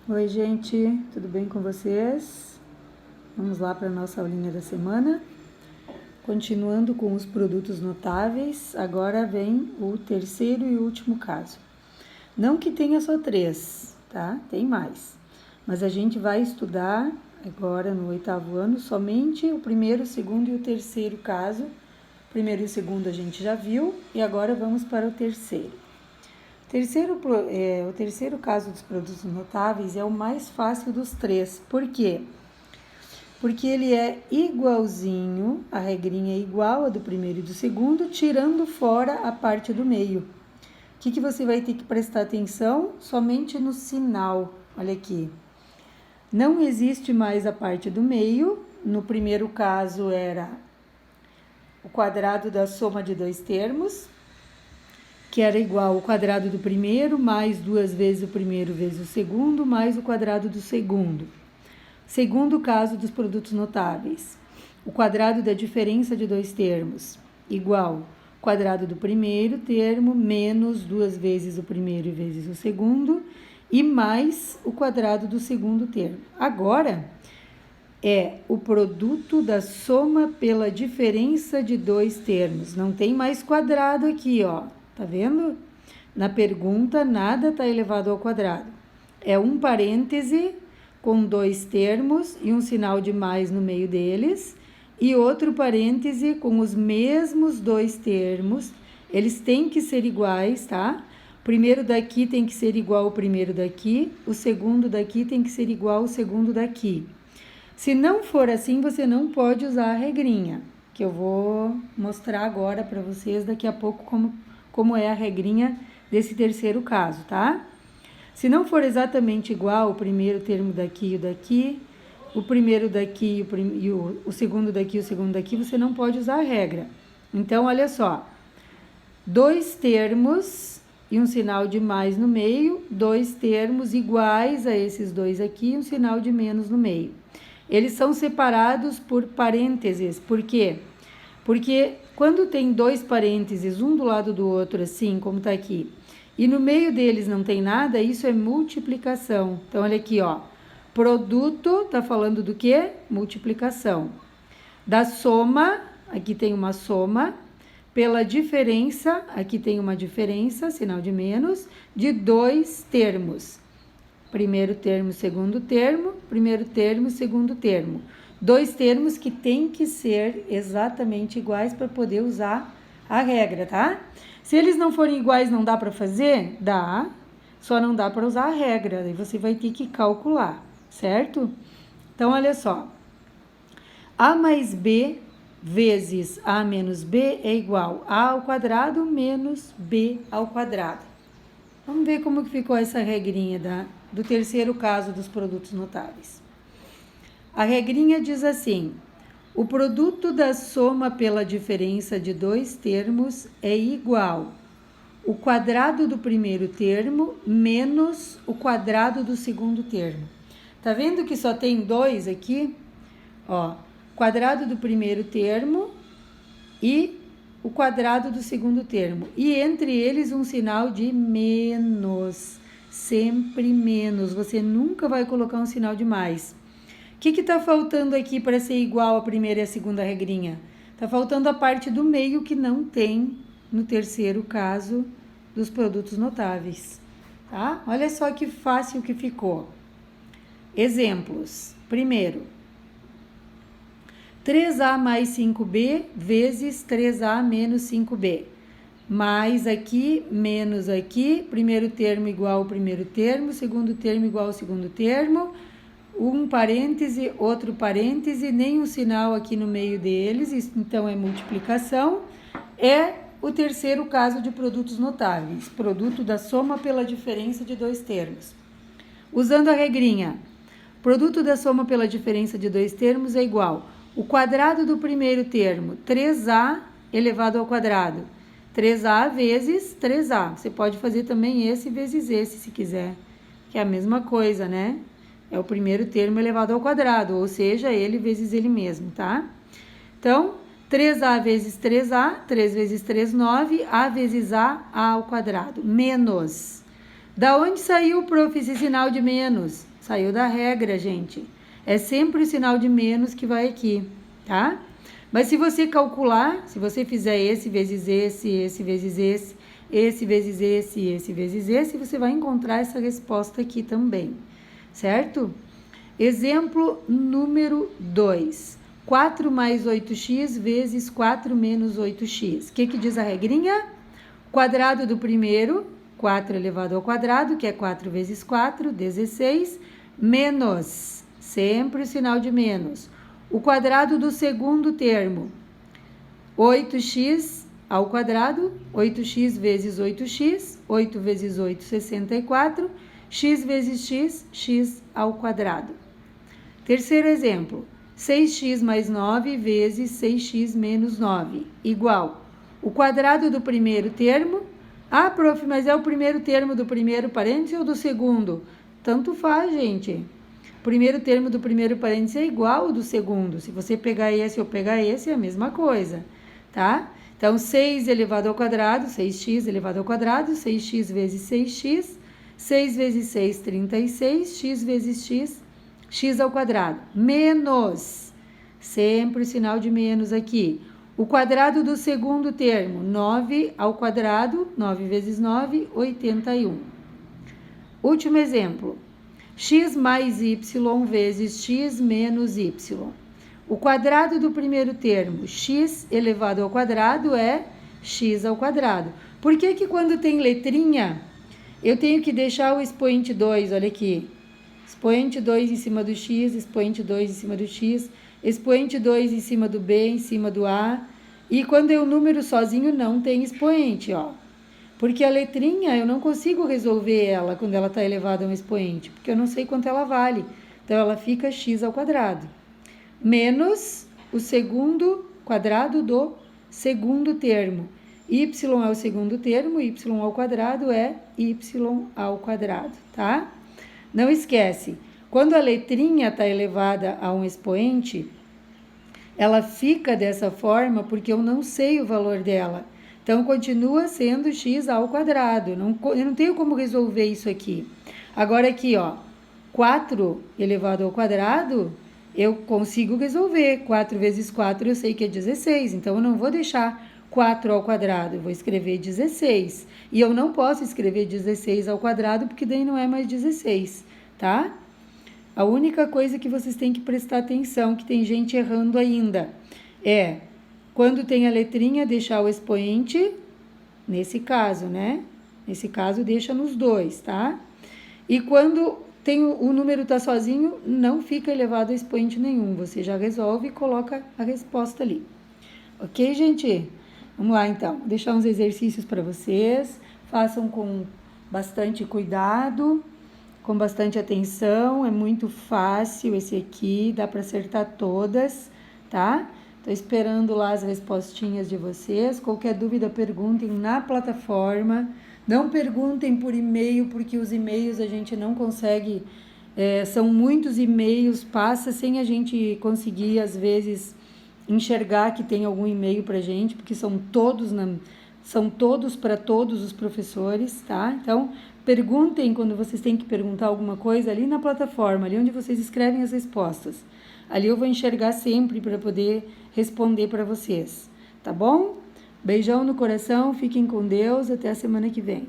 Oi, gente, tudo bem com vocês? Vamos lá para a nossa aulinha da semana. Continuando com os produtos notáveis, agora vem o terceiro e último caso. Não que tenha só 3, tá? Tem mais. Mas a gente vai estudar agora no 8º ano somente o primeiro, o segundo e o terceiro caso. O primeiro e o segundo a gente já viu e agora vamos para o terceiro. O terceiro caso dos produtos notáveis é o mais fácil dos 3. Por quê? Porque ele é igualzinho, a regrinha é igual a do primeiro e do segundo, tirando fora a parte do meio. O que você vai ter que prestar atenção? Somente no sinal. Olha aqui. Não existe mais a parte do meio. No primeiro caso era o quadrado da soma de dois termos, que era igual ao quadrado do primeiro, mais 2 vezes o primeiro vezes o segundo, mais o quadrado do segundo. Segundo caso dos produtos notáveis, o quadrado da diferença de dois termos, igual ao quadrado do primeiro termo, menos 2 vezes o primeiro vezes o segundo, e mais o quadrado do segundo termo. Agora, é o produto da soma pela diferença de dois termos. Não tem mais quadrado aqui, ó. Tá vendo? Na pergunta, nada está elevado ao quadrado. É um parêntese com dois termos e um sinal de mais no meio deles, e outro parêntese com os mesmos dois termos. Eles têm que ser iguais, tá? O primeiro daqui tem que ser igual ao primeiro daqui, o segundo daqui tem que ser igual ao segundo daqui. Se não for assim, você não pode usar a regrinha, que eu vou mostrar agora para vocês daqui a pouco como é a regrinha desse terceiro caso, tá? Se não for exatamente igual o primeiro termo daqui e o daqui, o primeiro daqui e o segundo daqui e o segundo daqui, você não pode usar a regra. Então, olha só, dois termos e um sinal de mais no meio, dois termos iguais a esses dois aqui e um sinal de menos no meio. Eles são separados por parênteses. Por quê? Porque quando tem dois parênteses, um do lado do outro, assim, como tá aqui, e no meio deles não tem nada, isso é multiplicação. Então, olha aqui, ó. Produto, tá falando do quê? Multiplicação. Da soma, aqui tem uma soma, pela diferença, aqui tem uma diferença, sinal de menos, de dois termos. Primeiro termo, segundo termo, primeiro termo, segundo termo. Dois termos que tem que ser exatamente iguais para poder usar a regra, tá? Se eles não forem iguais, não dá para fazer? Dá, só não dá para usar a regra, daí você vai ter que calcular, certo? Então, olha só. A mais B vezes A menos B é igual a ao quadrado menos B ao quadrado. Vamos ver como que ficou essa regrinha do terceiro caso dos produtos notáveis. A regrinha diz assim: o produto da soma pela diferença de dois termos é igual o quadrado do primeiro termo menos o quadrado do segundo termo. Tá vendo que só tem dois aqui? Ó, quadrado do primeiro termo e o quadrado do segundo termo. E entre eles um sinal de menos. Sempre menos. Você nunca vai colocar um sinal de mais. O que está faltando aqui para ser igual a primeira e a segunda regrinha? Está faltando a parte do meio que não tem no terceiro caso dos produtos notáveis. Tá? Olha só que fácil que ficou. Exemplos. Primeiro, 3A mais 5B vezes 3A menos 5B. Mais aqui, menos aqui, primeiro termo igual ao primeiro termo, segundo termo igual ao segundo termo, um parêntese, outro parêntese, nenhum sinal aqui no meio deles, isso então é multiplicação. É o terceiro caso de produtos notáveis, produto da soma pela diferença de dois termos. Usando a regrinha, produto da soma pela diferença de dois termos é igual o quadrado do primeiro termo, 3A elevado ao quadrado. 3A vezes 3A. Você pode fazer também esse vezes esse, se quiser. Que é a mesma coisa, né? É o primeiro termo elevado ao quadrado, ou seja, ele vezes ele mesmo, tá? Então, 3A vezes 3A, 3 vezes 3, 9, A vezes A ao quadrado, menos. Da onde saiu, prof, esse sinal de menos? Saiu da regra, gente. É sempre o sinal de menos que vai aqui, tá? Mas se você calcular, se você fizer esse vezes esse vezes esse vezes esse vezes esse, você vai encontrar essa resposta aqui também, certo? Exemplo número 2. 4 mais 8x vezes 4 menos 8x. O que diz a regrinha? Quadrado do primeiro, 4 elevado ao quadrado, que é 4 vezes 4, 16, menos, sempre o sinal de menos. O quadrado do segundo termo, 8x ao quadrado, 8x vezes 8x, 8 vezes 8, 64, x vezes x, x ao quadrado. Terceiro exemplo, 6x mais 9 vezes 6x menos 9, igual o quadrado do primeiro termo. Ah, prof, mas é o primeiro termo do primeiro parêntese ou do segundo? Tanto faz, gente. O primeiro termo do primeiro parêntese é igual ao do segundo. Se você pegar esse ou pegar esse, é a mesma coisa, tá? Então, 6 elevado ao quadrado, 6x elevado ao quadrado, 6x vezes 6x, 6 vezes 6, 36, x vezes x, x ao quadrado, menos, sempre o sinal de menos aqui, o quadrado do segundo termo, 9 ao quadrado, 9 vezes 9, 81. Último exemplo, x mais y vezes x menos y. O quadrado do primeiro termo, x elevado ao quadrado, é x ao quadrado. Por que quando tem letrinha, eu tenho que deixar o expoente 2, olha aqui, expoente 2 em cima do x, expoente 2 em cima do x, expoente 2 em cima do b, em cima do a, e quando é o número sozinho não tem expoente, ó. Porque a letrinha eu não consigo resolver ela quando ela está elevada a um expoente, porque eu não sei quanto ela vale. Então ela fica x ao quadrado, menos o segundo quadrado do segundo termo. Y é o segundo termo, y ao quadrado é y ao quadrado, tá? Não esquece, quando a letrinha está elevada a um expoente, ela fica dessa forma porque eu não sei o valor dela. Então, continua sendo x ao quadrado. Eu não tenho como resolver isso aqui. Agora aqui, ó, 4 elevado ao quadrado, eu consigo resolver. 4 vezes 4 eu sei que é 16, então eu não vou deixar 4 ao quadrado, eu vou escrever 16. E eu não posso escrever 16 ao quadrado, porque daí não é mais 16, tá? A única coisa que vocês têm que prestar atenção, que tem gente errando ainda, é quando tem a letrinha, deixar o expoente, nesse caso, né? Nesse caso, deixa nos dois, tá? E quando tem o número tá sozinho, não fica elevado a expoente nenhum. Você já resolve e coloca a resposta ali. Ok, gente? Vamos lá, então. Vou deixar uns exercícios para vocês. Façam com bastante cuidado, com bastante atenção. É muito fácil esse aqui, dá para acertar todas, tá? Tô esperando lá as respostinhas de vocês. Qualquer dúvida, perguntem na plataforma. Não perguntem por e-mail, porque os e-mails a gente não consegue, são muitos e-mails, passa sem a gente conseguir, às vezes, enxergar que tem algum e-mail pra gente, porque são todos para todos os professores, tá? Então, perguntem quando vocês têm que perguntar alguma coisa ali na plataforma, ali onde vocês escrevem as respostas. Ali eu vou enxergar sempre para poder responder para vocês, tá bom? Beijão no coração, fiquem com Deus, até a semana que vem.